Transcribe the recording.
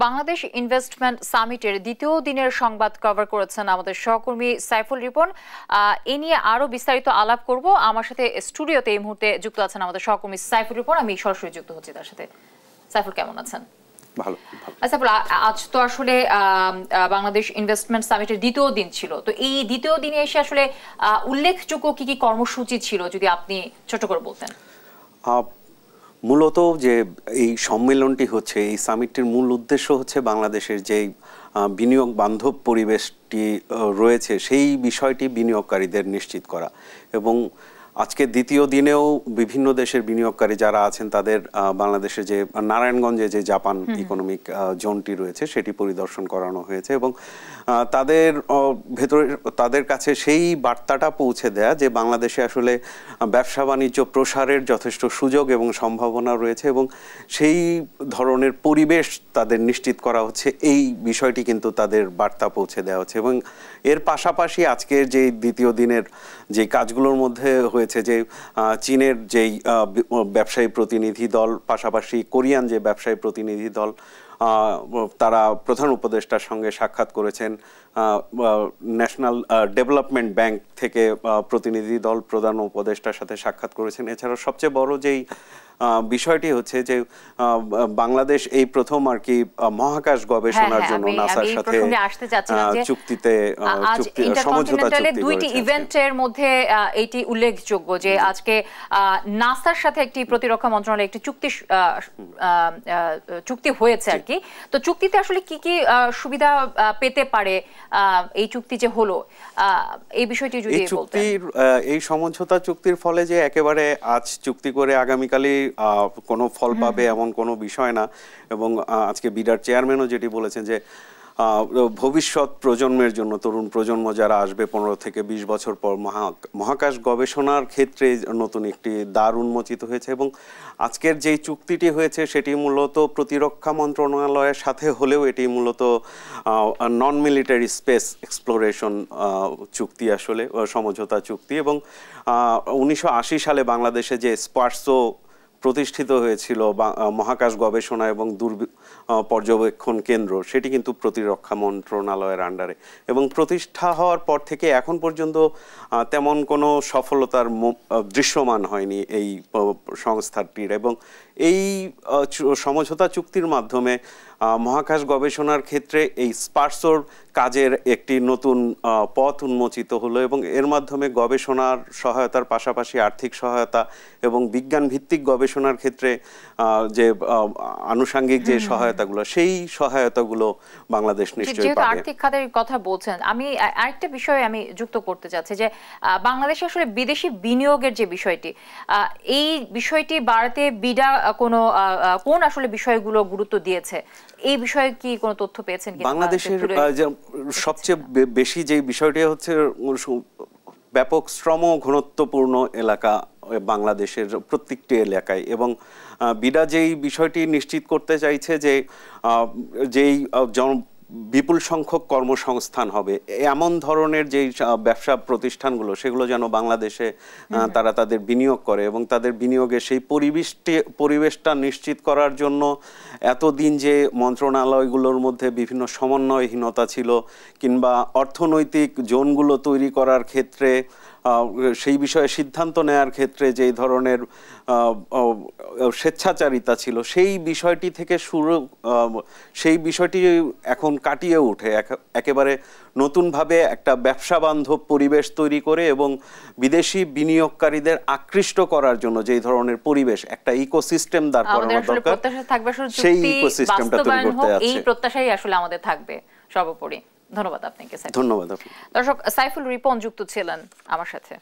Bangladesh investment সামিটের দ্বিতীয় দিনের সংবাদ কভার করেছেন আমাদের সহকর্মী সাইফুল রিপন। এ নিয়ে আরো বিস্তারিত আলাপ করব। আমার সাথে স্টুডিওতে এই মুহূর্তে যুক্ত আছেন আমাদের সহকর্মী সাইফুল রিপন। আমি সরাসরি যুক্ত হচ্ছি তার সাথে। সাইফুল, কেমন আছেন? ভালো। সাইফুল, আজ তো আসলে বাংলাদেশ ইনভেস্টমেন্ট সামিটের দ্বিতীয় দিন ছিল, তো এই দ্বিতীয় দিনে এসে আসলে উল্লেখযোগ্য কি কি কর্মসূচি ছিল যদি আপনি ছোট করে বলতেন। মূলত যে এই সম্মেলনটি হচ্ছে, এই সামিটটির মূল উদ্দেশ্য হচ্ছে বাংলাদেশের যেই বিনিয়োগ বান্ধব পরিবেশটি রয়েছে সেই বিষয়টি বিনিয়োগকারীদের নিশ্চিত করা। এবং আজকে দ্বিতীয় দিনেও বিভিন্ন দেশের বিনিয়োগকারী যারা আছেন তাদের বাংলাদেশে যে নারায়ণগঞ্জে যে জাপান ইকোনমিক জোনটি রয়েছে সেটি পরিদর্শন করানো হয়েছে এবং তাদের ভেতরে তাদের কাছে সেই বার্তাটা পৌঁছে দেয়া যে বাংলাদেশে আসলে ব্যবসা বাণিজ্য প্রসারের যথেষ্ট সুযোগ এবং সম্ভাবনা রয়েছে এবং সেই ধরনের পরিবেশ তাদের নিশ্চিত করা হচ্ছে, এই বিষয়টি কিন্তু তাদের বার্তা পৌঁছে দেওয়া হচ্ছে। এবং এর পাশাপাশি আজকের যে দ্বিতীয় দিনের যে কাজগুলোর মধ্যে হয়েছে যে চীনের যেই ব্যবসায়ী প্রতিনিধি দল, পাশাপাশি কোরিয়ান যে ব্যবসায়ী প্রতিনিধি দল, তারা প্রধান উপদেষ্টার সঙ্গে সাক্ষাৎ করেছেন। ন্যাশনাল ডেভেলপমেন্ট ব্যাংক থেকে প্রতিনিধি দল প্রধান উপদেষ্টার সাথে সাক্ষাৎ করেছেন। এছাড়াও সবচেয়ে বড় যেই বিষয়টি হচ্ছে যে বাংলাদেশ এই প্রথম আর কি মহাকাশ গবেষণার জন্য নাসার সাথে চুক্তিতে সমঝোতা চুক্তি দুইটি ইভেন্টের মধ্যে এটি উল্লেখযোগ্য যে আজকে নাসার সাথে একটি প্রতিরক্ষা মন্ত্রণালয় একটি চুক্তি হয়েছে আর কি। তো চুক্তিতে আসলে কি কি সুবিধা পেতে পারে এই চুক্তি যে হলো, এই বিষয়টি যদি বলতেন। এই সমঝোতা চুক্তির ফলে যে একেবারে আজ চুক্তি করে আগামীকালই কোনো ফল পাবে এমন কোনো বিষয় না। এবং আজকে বিডার চেয়ারম্যানও যেটি বলেছেন যে ভবিষ্যৎ প্রজন্মের জন্য, তরুণ প্রজন্ম যারা আসবে 15 থেকে 20 বছর পর মহাকাশ গবেষণার ক্ষেত্রে নতুন একটি দ্বার উন্মোচিত হয়েছে। এবং আজকের যেই চুক্তিটি হয়েছে সেটি মূলত প্রতিরক্ষা মন্ত্রণালয়ের সাথে হলেও এটি মূলত নন মিলিটারি স্পেস এক্সপ্লোরেশন চুক্তি, আসলে সমঝোতা চুক্তি। এবং 1980 সালে বাংলাদেশে যে স্পার্সো প্রতিষ্ঠিত হয়েছিল মহাকাশ গবেষণা এবং পর্যবেক্ষণ কেন্দ্র, সেটি কিন্তু প্রতিরক্ষা মন্ত্রণালয়ের আন্ডারে। এবং প্রতিষ্ঠা হওয়ার পর থেকে এখন পর্যন্ত তেমন কোনো সফলতার দৃশ্যমান হয়নি এই সংস্থাটির। এবং এই সমঝোতা চুক্তির মাধ্যমে মহাকাশ গবেষণার ক্ষেত্রে এই স্পার্সোর কাজের একটি নতুন পথ উন্মোচিত হলো এবং এর মাধ্যমে গবেষণার সহায়তার পাশাপাশি আর্থিক সহায়তা এবং বিজ্ঞান ভিত্তিক গবেষণার ক্ষেত্রে যে আনুষঙ্গিক যে সহায়তাগুলো, সেই সহায়তাগুলো বাংলাদেশ নিশ্চয়ই পাবে। আর্থিক খাতের কথা বলছেন, আমি আরেকটা বিষয় আমি যুক্ত করতে চাচ্ছি যে বাংলাদেশে আসলে বিদেশি বিনিয়োগের যে বিষয়টি, এই বিষয়টি বাড়াতে বিডা কোন আসলে বিষয়গুলো গুরুত্ব দিয়েছে, এই বিষয়ে কি কোনো তথ্য পেয়েছেন? বাংলাদেশের সবচেয়ে বেশি যে বিষয়টি হচ্ছে ব্যাপক শ্রম ঘনত্বপূর্ণ এলাকা বাংলাদেশের প্রত্যেকটি এলাকায়। এবং বিডা যেই বিষয়টি নিশ্চিত করতে চাইছে যে যেই বিপুল সংখ্যক কর্মসংস্থান হবে এমন ধরনের যেই ব্যবসা প্রতিষ্ঠানগুলো, সেগুলো যেন বাংলাদেশে তারা তাদের বিনিয়োগ করে এবং তাদের বিনিয়োগে সেই পরিবেশটা নিশ্চিত করার জন্য এতদিন যে মন্ত্রণালয়গুলোর মধ্যে বিভিন্ন সমন্বয়হীনতা ছিল কিংবা অর্থনৈতিক জোনগুলো তৈরি করার ক্ষেত্রে সেই বিষয়ে সিদ্ধান্ত নেয়ার ক্ষেত্রে যেই ধরনের স্বেচ্ছাচারিতা ছিল, সেই বিষয়টি থেকে সেই বিষয়টি এখন কাটিয়ে উঠে একেবারে নতুনভাবে একটা ব্যবসা বান্ধব পরিবেশ তৈরি করে এবং বিদেশি বিনিয়োগকারীদের আকৃষ্ট করার জন্য যেই ধরনের পরিবেশ, একটা ইকোসিস্টেম দাঁড় করানো দরকার, সেই ইকোসিস্টেমটা তৈরি করতে আছে। এই প্রত্যাশাই আসলে আমাদের থাকবে সর্বোপরি। ধন্যবাদ আপনাকে। ধন্যবাদ। দর্শক, সাইফুল রিপন যুক্ত ছিলেন আমার সাথে।